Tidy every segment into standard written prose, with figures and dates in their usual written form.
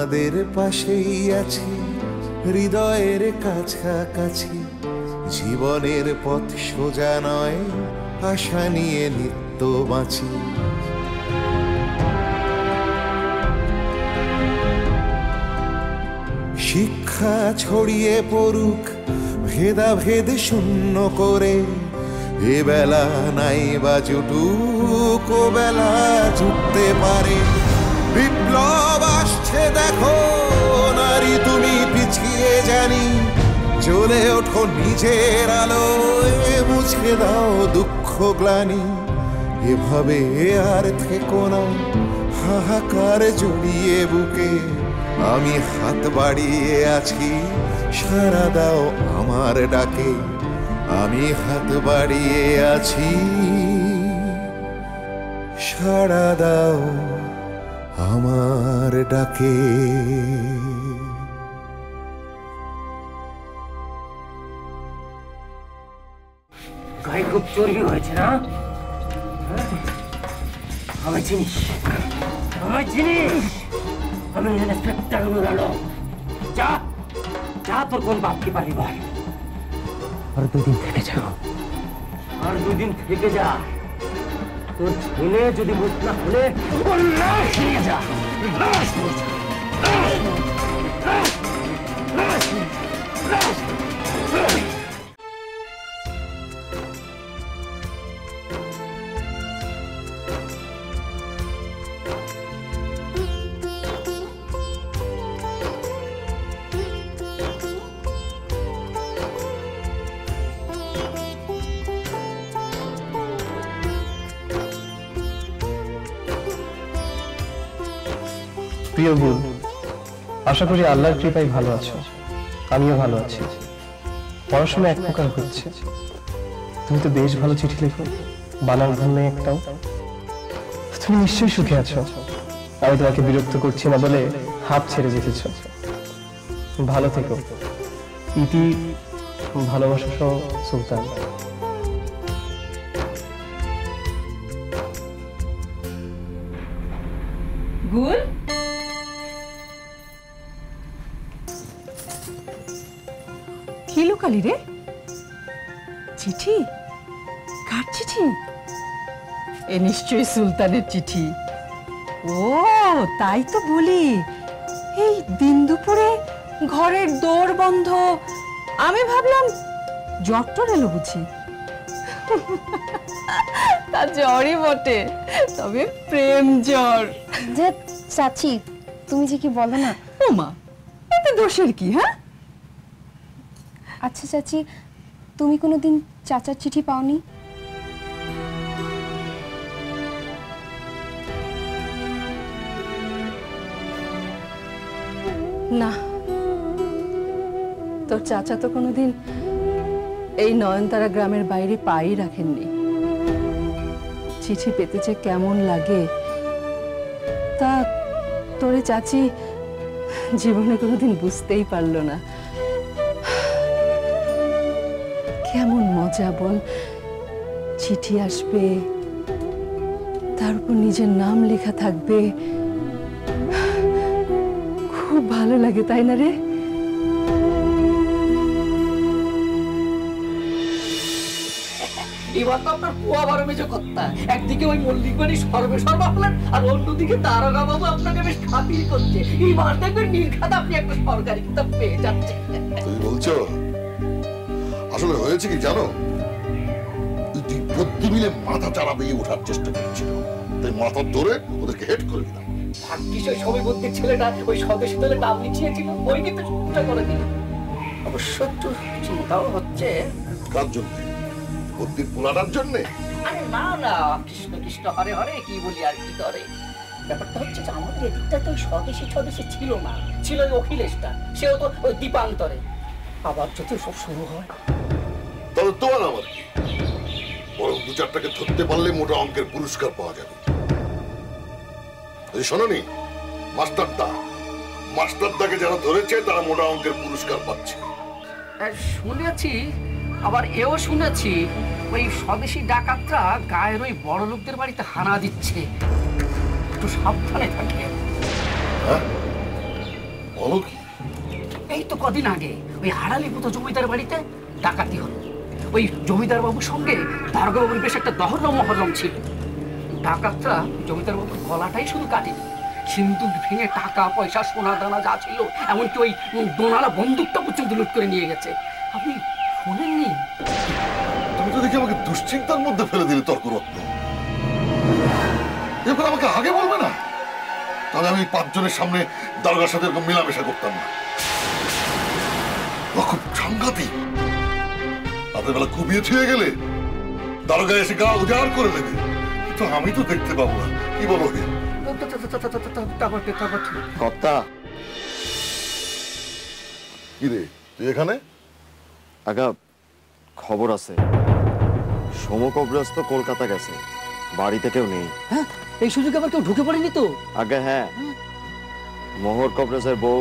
তোমাদের পাশেই আছি, হৃদয়ের কাছাকাছি। জীবনের পথ সোজা নয়, আশা নিয়ে নিত্য বাঁচি। শিক্ষা ছড়িয়ে পড়ুক ভেদাভেদ শূন্য করে, এ বেলা নাই বা জুটুক ও বেলা জুটতে পারে। বিপ্লব আসছে দেখো নারী, তুমি পিছিয়ে জানি, জ্বলে ওঠো নিজের আলোয়, মুছে দাও দুঃখ গ্লানি। এভাবে আর থেকো না হাহাকার জড়িয়ে বুকে, আমি হাত বাড়িয়ে আছি, সাড়া দাও আমার ডাকে। আমি হাত বাড়িয়ে আছি, সাড়া দাও আমার ডাকে। গায়ে খুব চর্বি হয়েছে না? আমার জিনিস, আমার জিনিস আমি ইন্সপেক্টর উড়ালো। যা যা, তোর কোন বাপকে পারি বল। আর 2 দিন থেকে যা, আর 2 দিন থেকে যা। তোর ছেলে যদি মুখ না খুলে ওর লাশ নিয়ে যা, লাশ নিয়ে যা। প্রিয় বোন, আশা করি আল্লাহর কৃপায় ভালো আছো, আমিও ভালো আছি। পড়াশোনা এক প্রকার হচ্ছে। তুমি তো বেশ ভালো চিঠি লেখো, বানান ভুল নেই একটাও। তুমি নিশ্চয়ই সুখে আছো। আমি তোমাকে বিরক্ত করছি না বলে হাত ছেড়ে যেতেছ। ভালো থেকো। ইতি, ভালোবাসা সহ, সুলতান। গুল, কি লোকালি রে? চিঠি? কার চিঠি? এ নিশ্চয়ই সুলতানের চিঠি। ও তাই তো বলি, এই দিন দুপুরে ঘরের দোর বন্ধ, আমি ভাবলাম জ্বর এলো বুঝি। তা জ্বরই বটে, তবে প্রেম জ্বর। যে চাচি, তুমি যে কি বলো না। ও মা, এতে দোষের কি? হ্যাঁ, আচ্ছা চাচি, তুমি কোনোদিন চাচার চিঠি পাওনি? না, তোর চাচা তো কোনোদিন এই নয়নতারা গ্রামের বাইরে পাই রাখেননি। চিঠি পেতে যে কেমন লাগে তা তোরে চাচি জীবনে কোনোদিন বুঝতেই পারলো না। কেমন মজা বল, চিঠি আসবে, তার উপর নিজের নাম লেখা থাকবে, খুব ভালো লাগে, তাই না রে? এবার তো আপনার পুয়া বারো মেজো কর্তা, একদিকে ওই মল্লিক বাড়ি সর্বে হলেন, আর অন্যদিকে দারোগা বাবু আপনাকে বেশ খাতির করছে। এবার দেখবেন নির্ঘাত আপনি একটা সরকারি কিতাব পেয়ে যাচ্ছেন। তুমি বলছো? আসলে হয়েছে কি জানো, বুদ্ধি মিলে মাথা চারা বেয়ে ওঠার চেষ্টা করছিল, তাই মাথা ধরে ওদেরকে হেড করে দিলাম। ভাগ্যিস ওই সবাই বুদ্ধির ছেলেটা ওই স্বদেশী দলে নাম লিখিয়েছিল, ওই কিন্তু চিন্তা করে দিল। অবশ্য একটু চিন্তাও হচ্ছে। কার জন্য? বুদ্ধির পোলাটার জন্য? আরে না না, কৃষ্ণ কৃষ্ণ হরে হরে কি বলি আর কি করে। ব্যাপারটা হচ্ছে যে আমাদের এদিকটা তো স্বদেশী ছিল না, ছিল ওই অখিলেশটা, সেও তো ওই দ্বীপান্তরে। আবার যদি সব শুরু হয় তাহলে তোমার আমার কি, বরং 2-4টাকে ধরতে পারলে মোটা অঙ্কের পুরস্কার পাওয়া যাবে। শোনোনি, মাস্টারদাকে যারা ধরেছে তারা মোটা অঙ্কের পুরস্কার পাচ্ছে। শুনেছি, আবার এও শুনেছি ওই স্বদেশী ডাকাতরা গায়ের ওই বড় লোকদের বাড়িতে হানা দিচ্ছে, একটু সাবধানে থাকে। বলো কি? এই তো কদিন আগে ওই হারালিপুত জমিদার বাড়িতে ডাকাতি হলো। ওই জমিদার বাবুর সঙ্গে দারোগা বাবুর বেশ একটা দহরম মহরম ছিল। ডাকাতরা জমিদার বাবুর গলাটাই শুধু কাটেনি, সিন্দুক ভেঙে টাকা পয়সা সোনা দানা যা ছিল এমনকি ওই দোনালা বন্দুকটা পর্যন্ত লুট করে নিয়ে গেছে। আপনি শোনেননি? তুমি তো দেখি আমাকে দুশ্চিন্তার মধ্যে ফেলে দিলে তর্করত্ন। এরপর আমাকে আগে বলবে না, তাহলে আমি 5 জনের সামনে দারোগার সাথে এরকম মেলামেশা করতাম না। খুব সাংঘাতিক। রাতের বেলা ঘুমিয়ে ছুঁয়ে গেলে দারোগা এসে গা উজাড় করে দেবে, কিন্তু আমি তো দেখতে পাবো না। কি বলো? কর্তা, কি রে তুই এখানে? আগা খবর আছে, সোম কবরস্থ কলকাতা গেছে, বাড়িতে কেউ নেই। হ্যাঁ, এই সুযোগে আবার কেউ ঢুকে পড়েনি তো? আগে হ্যাঁ, মোহর কবরেজের বউ,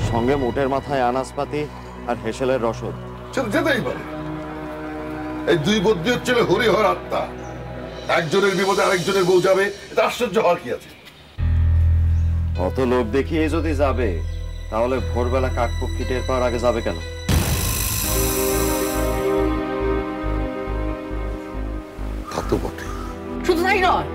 সঙ্গে মোটের মাথায় আনাজপাতি আর হেসেলের রসদ। যেতেই পারে। এই 2 বদ্যির ছেলে হরিহর আত্মা, একজনের বিপদে আরেকজনের বউ যাবে, এটা আশ্চর্য হওয়ার কি আছে? অত লোক দেখিয়ে যদি যাবে, তাহলে ভোরবেলা কাকপক্ষী টের পাওয়ার আগে যাবে কেন? তা তো বটে। শুধু তাই নয়,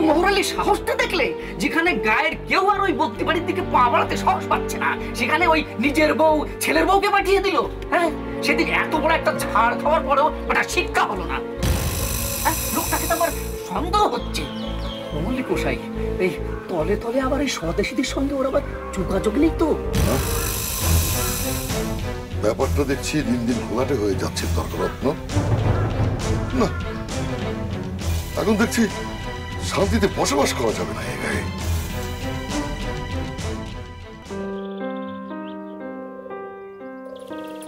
মহরালির সাহসটা দেখলে, যেখানে গায়ের কেউ আর ওই বদ্যি বাড়ির দিকে পা বাড়াতে সাহস পাচ্ছে না, সেখানে ওই নিজের বউ ছেলের বউকে পাঠিয়ে দিল। হ্যাঁ, সেদিন এত বড় একটা ঝাড় খাওয়ার পরেও ওটা শিক্ষা হলো না। লোকটাকে তো আবার সন্দেহ হচ্ছে। মল্লিক মশাই, এই তলে তলে আবার এই স্বদেশীদের সঙ্গে ওর আবার যোগাযোগ নেই তো? ব্যাপারটা দেখছি দিন দিন ঘোলাটে হয়ে যাচ্ছে তর্করত্ন। না, এখন দেখছি শান্তিতে বসবাস করা যাবে না এই গায়ে।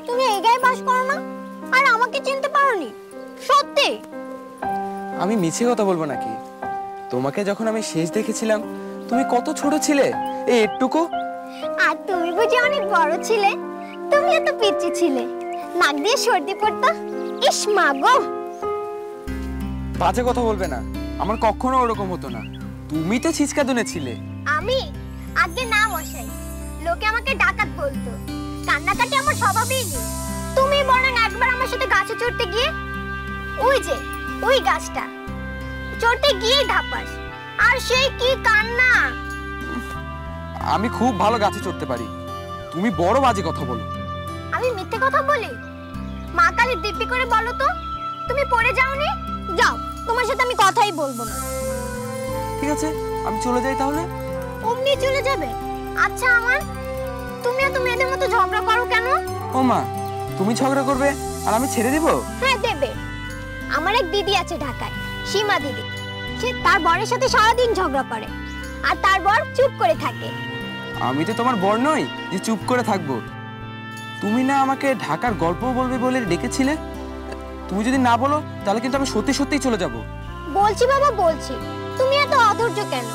তুমি এই গায়ে বাস করো না, আর আমাকে চিনতে পারোনি? সত্যি? আমি মিছে কথা বলবো নাকি? তোমাকে যখন আমি শেষ দেখেছিলাম, তুমি কত ছোট ছিলে, এই একটুকু। আর তুমি বুঝি অনেক বড় ছিলে? তুমি এত পিচ্চি ছিলে, নাক দিয়ে সর্দি পড়তো। ইস মা গো! বাজে কথা বলবে না, আমার কখনো ওরকম হতো না। তুমি তো ছিচকা দুনে ছিলে। আমি আগে না মশাই, লোকে আমাকে ডাকাত বলতো। কান্নাকাটি আমার স্বভাবই নেই। তুমি বরং একবার আমার সাথে গাছে চড়তে গিয়ে, ওই যে ওই গাছটা চড়তে গিয়ে ধাপাস, আর সেই কি কান্না! আমি খুব ভালো গাছে চড়তে পারি, তুমি বড় বাজে কথা বলো। আমি মিথ্যে কথা বলি? মা কালী দিব্যি করে বলো তো, তুমি পড়ে যাওনি? যাও, তোমার সাথে আমি কথাই বলবো না। ঠিক আছে, আমি চলে যাই তাহলে। অমনি চলে যাবে? আচ্ছা আমার, তুমি এত মেয়েদের মতো ঝগড়া করো কেন? ও মা, তুমি ঝগড়া করবে আর আমি ছেড়ে দিব? হ্যাঁ দেবে। আমার এক দিদি আছে ঢাকায়, সীমা দিদি। সে তার বরের সাথে সারাদিন ঝগড়া করে, আর তার বর চুপ করে থাকে। আমি তো তোমার বর নই যে চুপ করে থাকবো। তুমি না আমাকে ঢাকার গল্প বলবে বলে ডেকেছিলে? তুমি যদি না বলো, তাহলে কিন্তু আমি সত্যি সত্যিই চলে যাব। বলছি বাবা বলছি, তুমি এত অধৈর্য কেন?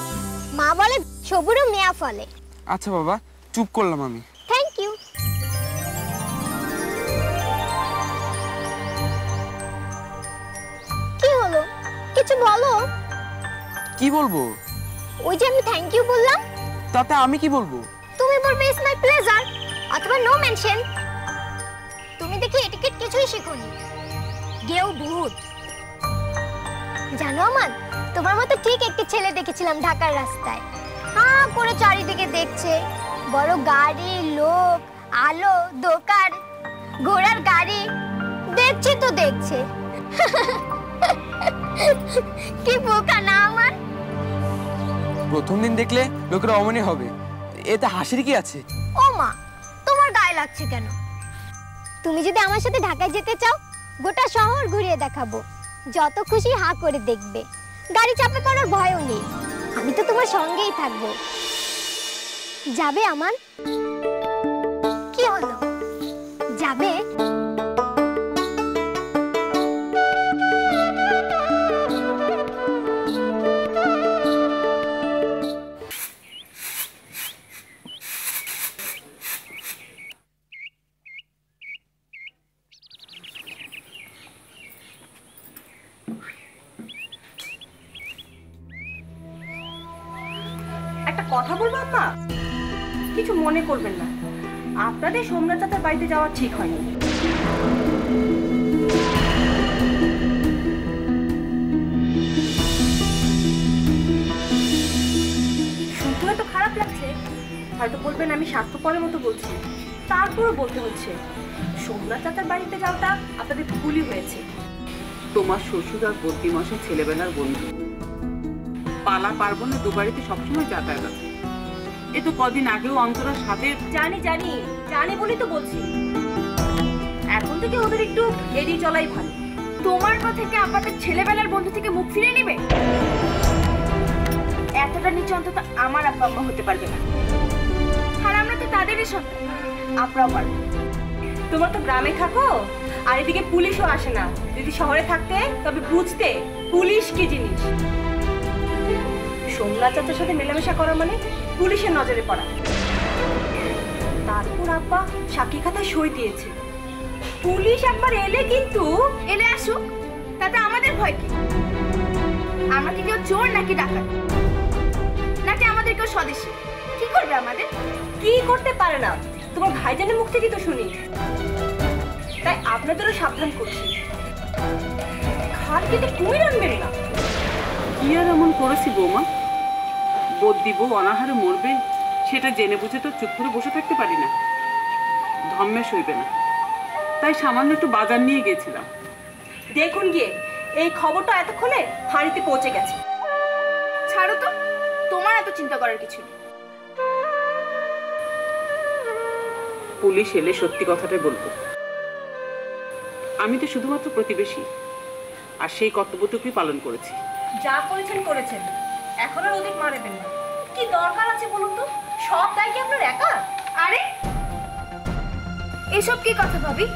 মা বলে সবুরও মেয়া ফলে। আচ্ছা বাবা, চুপ করলাম আমি। Thank you. কি হলো, কিছু বলো। কি বলবো? ওই যে আমি থ্যাংক ইউ বললাম। তাতে আমি কি বলবো? তুমি বলবে ইটস মাই প্লেজার অথবা নো মেনশন। তুমি দেখি এটিকেট কিছুই শিখোনি, গেও ভূত। জানো আমার, তোমার মতো ঠিক একটি ছেলে দেখেছিলাম ঢাকার রাস্তায়, হাঁ করে চারিদিকে দেখছে। বড় গাড়ি, লোক, আলো, দোকান, ঘোড়ার গাড়ি, দেখছে তো দেখছে। কি বোকা না আমার! প্রথম দিন দেখলে লোকেরা অমনি হবে, এতে হাসির কি আছে? ও মা, তোমার গায়ে লাগছে কেন? তুমি যদি আমার সাথে ঢাকায় যেতে চাও, গোটা শহর ঘুরিয়ে দেখাবো, যত খুশি হা করে দেখবে। গাড়ি চাপে করার ভয়ও নেই, আমি তো তোমার সঙ্গেই থাকবো। যাবে আমার? কি হলো, যাবে? একটা কথা বলবো আপা? কিছু মনে করবেন না, আপনাদের সোমনাথ চাচার বাড়িতে যাওয়া ঠিক হয়নি। শুনতে হয়তো খারাপ লাগছে, হয়তো বলবেন আমি স্বার্থপরের মতো বলছি, তারপরও বলতে হচ্ছে সোমনাথ চাচার বাড়িতে যাওয়াটা আপনাদের ভুলই হয়েছে। তোমার শ্বশুর আর বদ্যি মাসের ছেলেবেলার বন্ধু, পালা পার্বণে দুবাড়িতে সবসময় যাতায়াত আছে। এ তো কদিন আগেও অন্তরার সাথে। জানি জানি জানি বলেই তো বলছি, এখন থেকে ওদের একটু এড়িয়ে চলাই ভালো। তোমার কথা থেকে আপনাদের ছেলেবেলার বন্ধু থেকে মুখ ফিরে নেবে? এতটা নিচে অন্তত আমার আব্বা আম্মা হতে পারবে না, আর আমরা তো তাদেরই সন্তান, আপনারাও পারবেন। তোমার তো গ্রামে থাকো, আর এদিকে পুলিশও আসে না। যদি শহরে থাকতে তবে বুঝতে পুলিশ কি জিনিস। সোমনাথ চাচার সাথে মেলামেশা করা মানে পুলিশের নজরে পড়া। তারপর আব্বা সাক্ষী খাতায় সই দিয়েছে। পুলিশ একবার এলে কিন্তু এলে আসুক, তাতে আমাদের ভয় কি? আমরা কি কেউ চোর নাকি ডাকাত, নাকি আমাদের কেউ স্বদেশী? কি করবে আমাদের? কি করতে পারে না তোমার ভাইজানের মুখ থেকে তো শুনি। তাই আপনাদেরও সাবধান করছি, খাল কেটে কুমির আনবেন না। কি আর এমন করেছি বৌমা? বদ্যি বউ অনাহারে মরবে সেটা জেনে বুঝে তো চুপ করে বসে থাকতে পারি না, ধম্মে সইবে না। তাই সামান্য একটু বাজার নিয়ে গেছিলাম। দেখুন গিয়ে এই খবরটা এতক্ষণে ফাঁড়িতে পৌঁছে গেছে। ছাড়ো তো, তোমার এত চিন্তা করার কিছু নেই। পুলিশ এলে সত্যি কথাটাই বলবো। আমি তো শুধুমাত্র প্রতিবেশী, আর সেই কর্তব্যটুকুই পালন করেছি। যা করেছেন করেছেন, এখন আর ওদের মারবেন না। কি দরকার আছে বলুন তো? সব দায় কি আপনার একা? আরে এসব কি কথা ভাবি?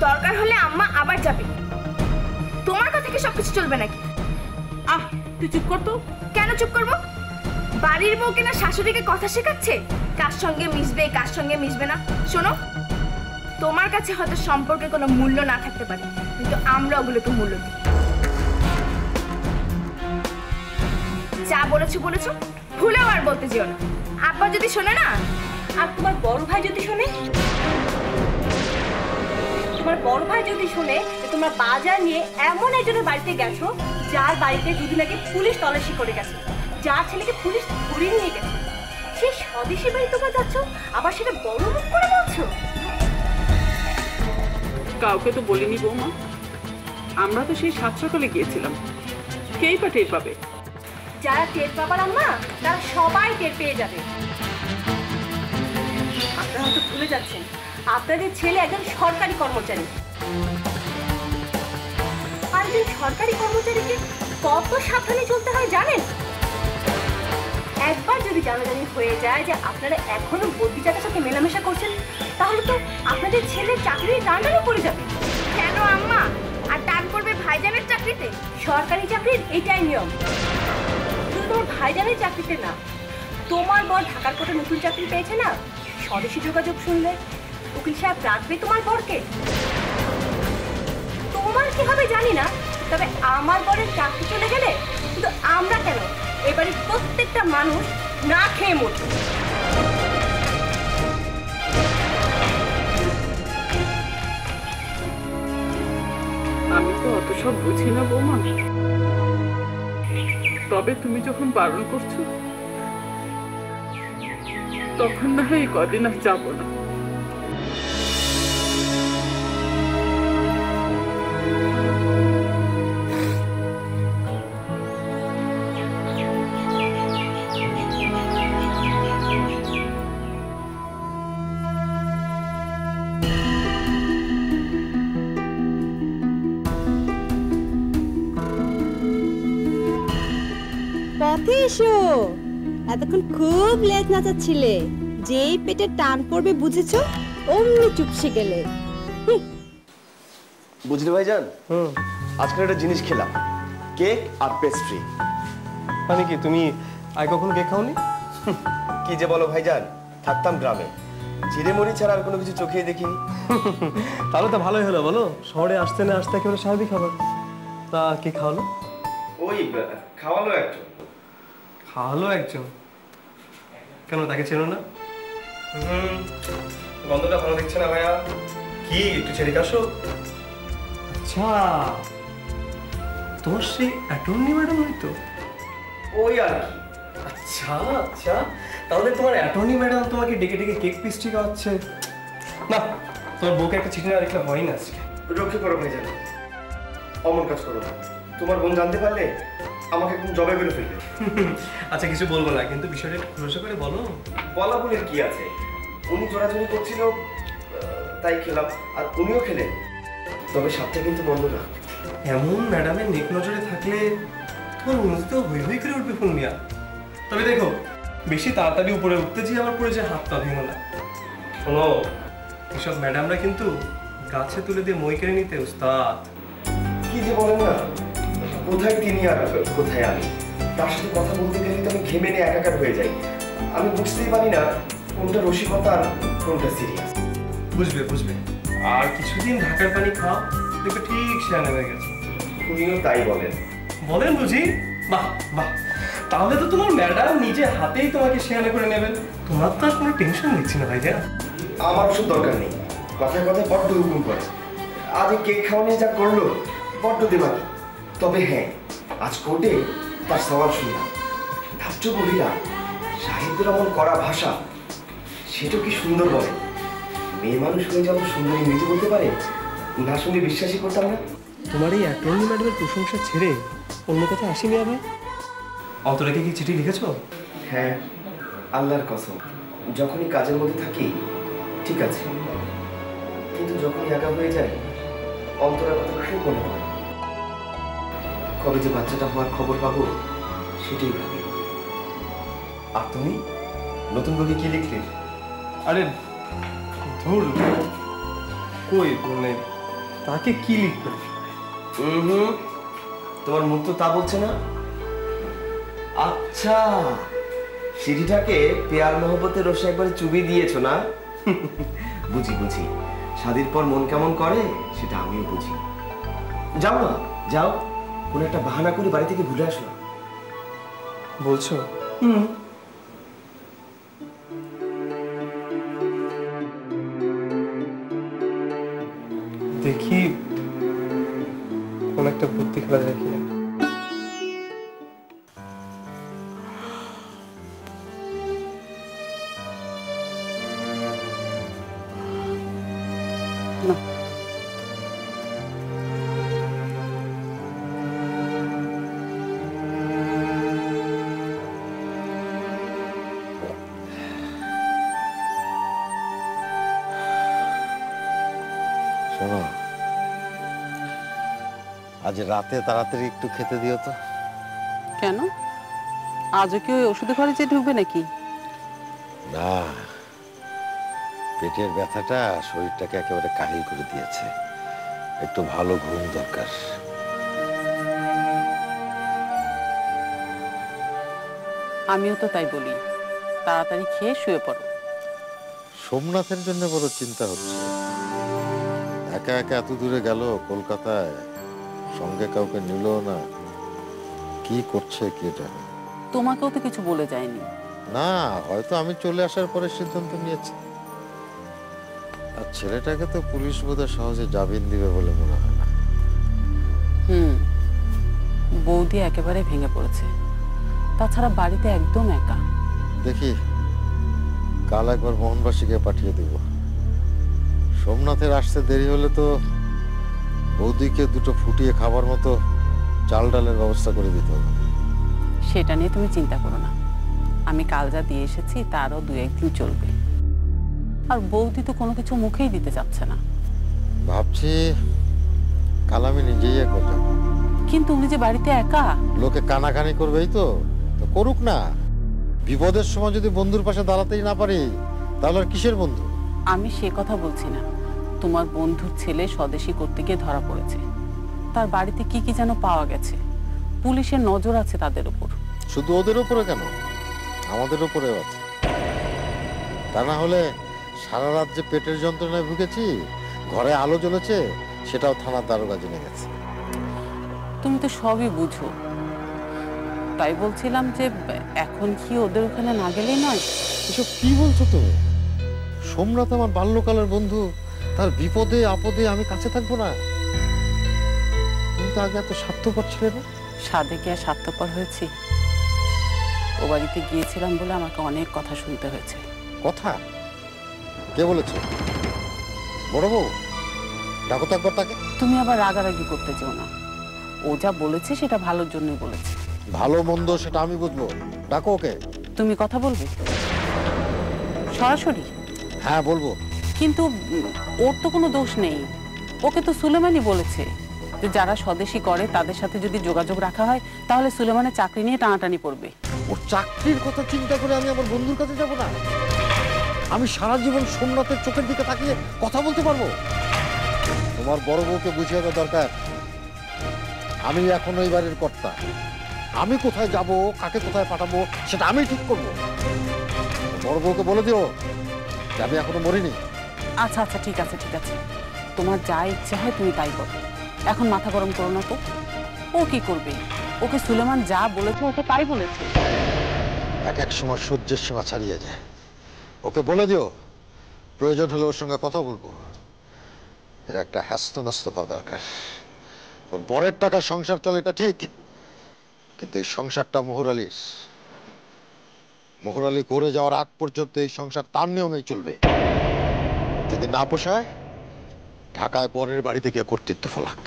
দরকার হলে আম্মা আবার যাবে। তোমার কথা কি সবকিছু চলবে নাকি? আহ, তুই চুপ কর তো। কেন চুপ করবো? বাড়ির বউ কিনা শাশুড়িকে কথা শেখাচ্ছে কার সঙ্গে মিশবে কার সঙ্গে মিশবে না। শোনো, তোমার কাছে হয়তো সম্পর্কে কোনো মূল্য না থাকতে পারে, কিন্তু আমরা ওগুলোকে মূল্য দিই। যা বলেছো বলেছো, ভুলেও আর বলতে যেও না। আব্বা যদি শোনে না, আর তোমার বড় ভাই যদি শোনে, তোমার বড় ভাই যদি শোনে যে তোমরা বাজার নিয়ে এমন একজনের বাড়িতে গেছো যার বাড়িতে দুদিন আগে পুলিশ তল্লাশি করে গেছে, যার ছেলেকে পুলিশ ধরে নিয়ে গেছে, সেই স্বদেশী বাড়ি তোমরা যাচ্ছ, আবার সেটা বড় মুখ করে বলছো। কাউকে তো বলিনি বৌমা, আমরা তো সেই 7 সকালে গিয়েছিলাম। কেই বা টের পাবে? যারা টের পাবার আম্মা, তারা সবাই টের পেয়ে যাবে। আপনারা হয়তো ভুলে যাচ্ছেন, আপনাদের ছেলে একজন সরকারি কর্মচারী। আর একজন সরকারি কর্মচারীকে কত সাবধানে চলতে হয় জানেন? একবার যদি জানাজানি হয়ে যায় যে আপনারা এখনো বদ্যি চাচার সাথে মেলামেশা করছেন, তাহলে তো আপনাদের ছেলের চাকরির টানটানো পড়ে যাবে। কেন আম্মা? আর টান পড়বে ভাইজানের চাকরিতে? সরকারি চাকরির এটাই নিয়ম। শুধু তোমার ভাইজানের চাকরিতে না, তোমার বর ঢাকার কোর্টে নতুন চাকরি পেয়েছে না, স্বদেশী যোগাযোগ শুনলে উকিল সাহেব রাখবে তোমার বরকে। তোমার কি হবে জানি না, তবে আমার বরের চাকরি চলে গেলে কিন্তু আমরা কেন, এবারে প্রত্যেকটা মানুষ না খেয়ে মরবে। আমি তো অত সব বুঝি না বৌমা, তবে তুমি যখন বারণ করছো তখন না হয় কদিন আর যাবো না। পথে এসো, এতক্ষণ খুব লেজ নাচাচ্ছিলে, যেই পেটে টান পড়বে বুঝেছো, অমনি চুপসে গেলে। বুঝলি ভাইজান, আজকে একটা জিনিস খেলাম, কেক আর পেস্ট্রি। মানে কি, তুমি আগে কখনো কেক খাওনি? কি যে বলো ভাইজান, থাকতাম গ্রামে, ঝিরেমুড়ি ছাড়া আর কোনো কিছু চোখেই দেখিনি। তাহলে তো ভালোই হলো, বলো শহরে আসতে না আসতে একেবারে স্বাভাবিক খাবার। তা কি খাওয়ালো? ওই খাওয়ালো একজন। খাওয়ালো একজন? কেন, তাকে চেনো না? গন্ধটা ভালো দেখছে না ভাইয়া। কি একটু ছেড়ে কাশো। আচ্ছা, তোমার সেই অ্যাটর্নি ম্যাডাম হয়তো? ওই আর কি। আচ্ছা আচ্ছা, তাহলে তোমার অ্যাটর্নি ম্যাডাম তোমাকে ডেকে ডেকে কেক পিস্ট্রি খাওয়াচ্ছে। না, তোমার বউকে একটা চিঠি না লিখলে হয় না আজকে। রক্ষে করো ভাই, জানো অমন কাজ করো না। তোমার বোন জানতে পারলে আমাকে একদম জবাই করে ফেলবে। আচ্ছা কিছু বলবো না, কিন্তু বিষয়টা একটু খুলসা করে বলো। বলা বলের কি আছে, উনি জোরাজোরি করছিল তাই খেলাম, আর উনিও খেলেন। তবে সাপটা কিন্তু বন্ধ না। এমন ম্যাডামের নেক নজরে থাকলে তোমার অনুমতিতেও হই হই করে উঠবে ফোন মিয়া। তবে দেখো, বেশি তাড়াতাড়ি উপরে উঠতে যে আমার পড়ে যে হাত পা ভেঙো না। শোনো, এসব ম্যাডামরা কিন্তু গাছে তুলে দিয়ে মই কেড়ে নিতে উস্তাদ। কি যে বলেন না, কোথায় তিনি আর কোথায় আমি। তার সাথে কথা বলতে গেলে তো আমি ঘেমে নিয়ে একাকার হয়ে যাই। আমি বুঝতেই পারি না কোনটা রসিকতা আর কোনটা সিরিয়াস। বুঝবে বুঝবে, আর কিছুদিন ঢাকার পানি খাও, দেখবে ঠিক সেরা নেমে গেছে। উনিও তাই বলেন। বলেন বুঝি? বাহ বাহ, তাহলে তো তোমার ম্যাডাম নিজে হাতেই তোমাকে শেয়ারে করে নেবেন। তোমার তো আর কোনো টেনশন নিচ্ছি না ভাই। আমার ওষুধ দরকার নেই, কথায় কথায় বড্ড হুকুম করে। আজ কেক খাওয়া নিয়ে যা করলো বড্ড দেবাকি। তবে হ্যাঁ, আজ কোর্টে তার সওয়াল শুনলাম। ধার্য মহিলা সাহিত্যের অমন করা ভাষা, সেটা কি সুন্দর বলে। মেয়ে মানুষ হয়ে যত সুন্দর ইংরেজি বলতে পারে, না শুনে বিশ্বাসই করতাম না। তোমার এই অ্যাটর্নি ম্যাডামের প্রশংসা ছেড়ে অন্য কথা আসেনি আবার। অন্তরাকে কি চিঠি লিখেছো? হ্যাঁ, আল্লাহর কসম, যখনই কাজের মধ্যে থাকি ঠিক আছে, কিন্তু যখনই একা হয়ে যায় অন্তরার কথা খুব মনে পড়ে। কবে যে বাচ্চাটা হওয়ার খবর পাবো সেটাই ভাবি। আর তুমি নতুন বই কি লিখলে? আরে ধুর, কই মানে তাকে কি লিখবে? তোমার মুখ তো তা বলছে না। আচ্ছা, চিঠিটাকে পেয়ার মোহব্বতের রসে একবারে চুবিয়ে দিয়েছো না? বুঝি বুঝি, শাদির পর মন কেমন করে সেটা আমিও বুঝি। যাও না, যাও, কোনো একটা বাহানা করে বাড়ি থেকে ঘুরে আসো। বলছো? দেখি কোন একটা বুদ্ধি খেলা যায় কিনা। শোনো, আজ রাতে তাড়াতাড়ি একটু খেতে দিও তো। কেন, আজও কি ওই ওষুধের ঘরে যে ঢুকবে নাকি? না, পেটের ব্যথাটা শরীরটাকে একেবারে কাহিল করে দিয়েছে। একটু ভালো ঘুম দরকার। আমিও তো তাই বলি, তাড়াতাড়ি খেয়ে শুয়ে পড়ো। সোমনাথের জন্য বড় চিন্তা হচ্ছে। একা একা এত দূরে গেল কলকাতায়, সঙ্গে কাউকে নিল না। কি করছে কে জানে। তোমাকেও তো কিছু বলে যায়নি। না, হয়তো আমি চলে আসার পরে সিদ্ধান্ত নিয়েছে। আর ছেলেটাকে তো পুলিশ বোধহয় সহজে জামিন দিবে বলে মনে হয় না। বৌদি একেবারে ভেঙে পড়েছে, তাছাড়া বাড়িতে একদম একা। দেখি কাল একবার মোহনবাসীকে পাঠিয়ে দেব। সোমনাথের আসতে দেরি হলে তো বৌদিকে দুটো ফুটিয়ে খাবার মতো চাল ডালের ব্যবস্থা করে দিতে হবে। সেটা নিয়ে তুমি চিন্তা করো না, আমি কাল যা দিয়ে এসেছি তারও 2-1 দিন চলবে। আর বৌদি তো কোনো কিছু মুখেই দিতে চাচ্ছে না। ভাবছি কাল আমি নিজেই একবার যাব। কিন্তু উনি যে বাড়িতে একা। লোকে কানাকানি করবেই তো, তো করুক না। বিপদের সময় যদি বন্ধুর পাশে দাঁড়াতেই না পারি তাহলে আর কিসের বন্ধু? আমি সে কথা বলছি না, তোমার বন্ধুর ছেলে স্বদেশী করতে গিয়ে ধরা পড়েছে। তার বাড়িতে কি কি যেন পাওয়া গেছে, পুলিশের নজর আছে তাদের উপর। শুধু ওদের উপরে কেন, আমাদের উপরেও আছে। তা না হলে সারা রাত যে পেটের যন্ত্রণায় ভুগেছি, ঘরে আলো জ্বলেছে, সেটাও থানার দারোগা জেনে গেছে। তুমি তো সবই বুঝো, তাই বলছিলাম যে এখন কি ওদের ওখানে না গেলেই নয়। এসব কি বলছো তুমি? সোমনাথ আমার বাল্যকালের বন্ধু, তার বিপদে আপদে আমি কাছে থাকবো না? তুমি তো আগে এত স্বার্থপর ছিলে না। সাধে কি আর স্বার্থপর হয়েছি? ও বাড়িতে গিয়েছিলাম বলে আমাকে অনেক কথা শুনতে হয়েছে। কথা কে বলেছে? বড় বউ, ডাকো তো একবার তাকে। তুমি আবার রাগারাগি করতে চাও না। ও যা বলেছে সেটা ভালোর জন্যই বলেছে। ভালো মন্দ সেটা আমি বুঝবো, ডাকো ওকে। তুমি কথা বলবে সরাসরি? হ্যাঁ বলবো। কিন্তু ওর তো কোনো দোষ নেই। ওকে তো সুলেমানই বলেছে যে যারা স্বদেশী করে তাদের সাথে যদি যোগাযোগ রাখা হয় তাহলে সুলেমানের চাকরি নিয়ে টানাটানি পড়বে। ওর চাকরির কথা চিন্তা করে আমি আমার বন্ধুর কাছে যাব না? আমি সারা জীবন সোমনাথের চোখের দিকে তাকিয়ে কথা বলতে পারবো? তোমার বড় বউকে বুঝিয়ে দেওয়া দরকার। আমি এখন ওই বাড়ির কর্তা। আমি কোথায় যাব, কাকে কোথায় পাঠাবো সেটা আমি ঠিক করবো। বড় বউকে বলে দিও যে আমি এখনো মরিনি। আচ্ছা আচ্ছা, ঠিক আছে ঠিক আছে, তোমার যা ইচ্ছে হয় তুমি তাই করো। এখন মাথা গরম করো না তো। ও কি করবে? ওকে সুলেমান যা বলেছে ওকে তাই বলেছে। এক এক সময় সহ্যের সীমা ছাড়িয়ে যায়। ওকে বলে দিও প্রয়োজন হলে ওর সঙ্গে কথা বলবো। এর একটা হ্যাস্ত ন্যস্ত পাওয়া দরকার। ওর বরের টাকা সংসার চলে এটা ঠিক, কিন্তু এই সংসারটা মোহর আলীর। মোহর আলী করে যাওয়ার আগ পর্যন্ত এই সংসার তার নিয়মেই চলবে। যদি না পোষায় ঢাকায় পরের বাড়ি থেকে কর্তৃত্ব ফলাক।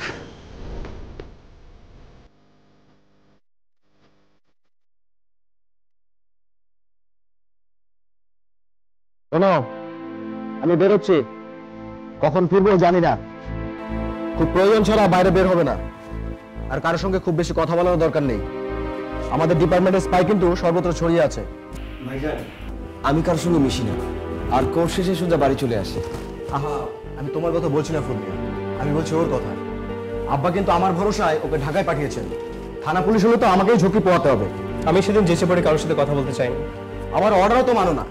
শোনো, আমি বেরোচ্ছি। কখন ফিরবো জানি না। খুব প্রয়োজন ছাড়া বাইরে বের হবে না। আর কারোর সঙ্গে খুব বেশি কথা বলার দরকার নেই। আমাদের ডিপার্টমেন্টের স্পাই কিন্তু সর্বত্র ছড়িয়ে আছে। আমি কারোর সঙ্গে মিশি না, আর কোর্স শেষে সোজা বাড়ি চলে আসি। আহা, আমি তোমার কথা বলছি না ফুলমিয়া, আমি বলছি ওর কথা। আব্বা কিন্তু আমার ভরসায় ওকে ঢাকায় পাঠিয়েছেন। থানা পুলিশ হলে তো আমাকেই ঝুঁকি পোহাতে হবে। আমি সেদিন যেচে পড়ে কারোর সাথে কথা বলতে চাইনি। আমার অর্ডারও তো মানো না।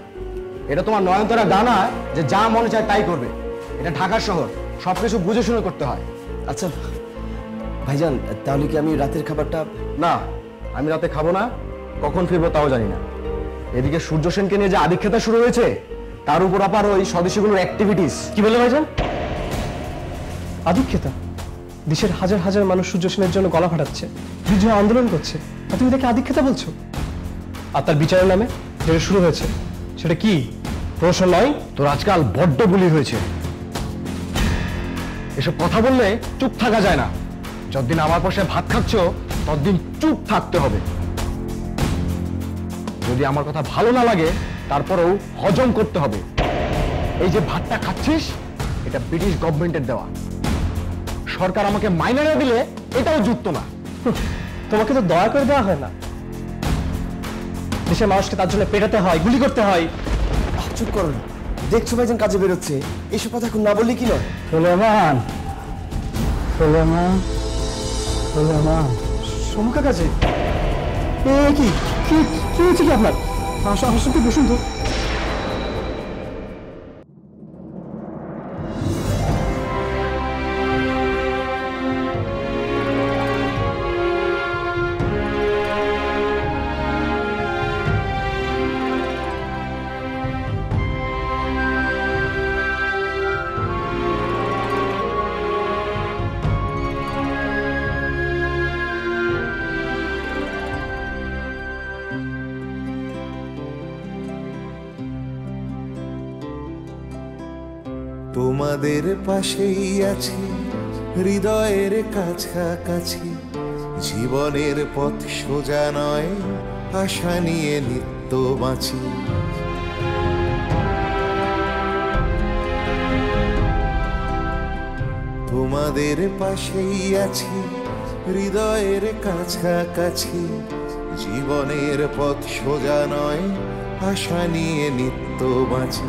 এটা তোমার নয়নতারা গানা যে যা মনে চায় তাই করবে। এটা ঢাকার শহর, সবকিছু বুঝে শুনে করতে হয়। আচ্ছা ভাইজান, তাহলে কি আমি রাতের খাবারটা? না, আমি রাতে খাবো না। কখন ফিরবো তাও জানি না। এদিকে সূর্য সেনকে নিয়ে যে আদিক্ষেতা শুরু হয়েছে, তার উপর আবার ওই স্বদেশীগুলোর অ্যাক্টিভিটিস। কি বলে ভাইজান? আদিক্ষেতা? দেশের হাজার হাজার মানুষ সূর্য সেনের জন্য গলা ফাটাচ্ছে, বিদ্রোহ আন্দোলন করছে, আর তুমি তাকে আদিক্ষেতা বলছো? আর তার বিচারের নামে যেটা শুরু হয়েছে সেটা কি প্রশ্ন নয়? তোর আজকাল বড্ড বুলি হয়েছে। এসব কথা বললে চুপ থাকা যায় না। যতদিন আমার পাশে ভাত খাচ্ছ ততদিন চুপ থাকতে হবে। যদি আমার কথা ভালো না লাগে তারপরেও হজম করতে হবে। এই যে ভাতটা খাচ্ছিস এটা ব্রিটিশ গভর্নমেন্টের দেওয়া। সরকার আমাকে মাইনে না দিলে এটাও যুক্ত না। তোমাকে তো দয়া করে দেওয়া হয় না। দেশের মানুষকে তার জন্য পেটাতে হয়, গুলি করতে হয়। চুপ করো না, দেখছো ভাইজান কাজে বেরোচ্ছে। এসব কথা এখন না বললে কি নয়? সুলেমান, সুলেমান, সুলেমান। সমুখা কাছে কি কি কি হয়েছে কি আপনার? আসুন তো, বসুন তো। তোমাদের পাশেই আছি, হৃদয়ের কাছাকাছি। জীবনের পথ সোজা নয়, আশা নিয়ে নিত্য বাঁচি। তোমাদের পাশেই আছি, হৃদয়ের কাছাকাছি। জীবনের পথ সোজা নয়, আশা নিয়ে নিত্য বাঁচি।